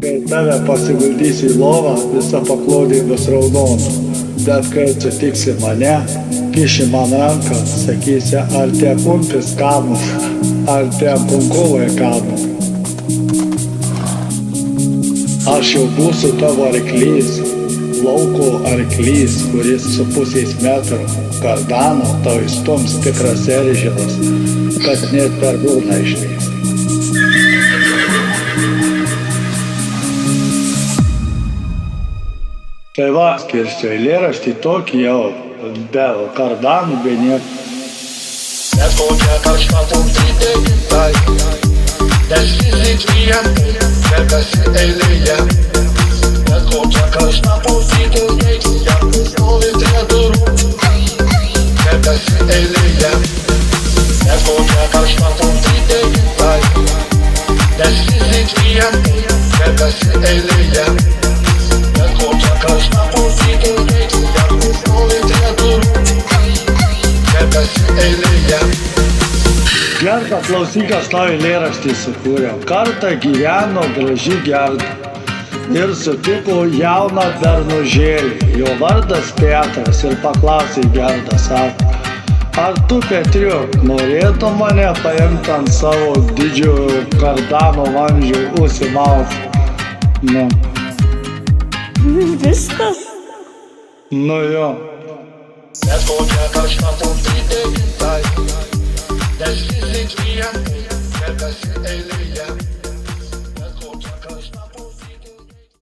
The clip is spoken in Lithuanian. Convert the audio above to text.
Kai tave pasiguldysi į lovą, visa paklodė bus raudona. Bet kai sutiksi mane, kiši man ranką, sakysi, ar tie kumpis skanus, ar tie punkulai skanus. Aš jau būsiu tavo arklys, lauko arklys, kuris su 0,5 metro kardaną tau įstums tikras eržilas, kad net per burną išlįs. Tai va, skirsiu eilėraštį tokį jau, be kardanų, be nieko. Net kokia karšta pumtrytė gimtai, nes fizik klientai sekasi eilėje. Net kokia karšta pumtrytė gimtai, stovi prie durų, sekasi eilėje. Net kokia karšta pumtrytė gimtai, nes fizik klientai sekasi eilėje. Net kokia karšta pumtrytė gimtai, stovi prie durų, sekasi eilėje. Gerda, klausyk, aš tau eilėraštį sukūriau. Kartą gyveno graži Gerda ir sutiko jauną bernužėlį. Jo vardas Petras ir paklausė Gerda, sako, ar tu, Petriuk, norėtum mane paimti ant savo didžiojo kardano vamzdžio užsimauti? Nu. Viskas? Nu jo. Net kokia karšta pumtrytė gimtai, nes fizik klientai sekasi eilėje.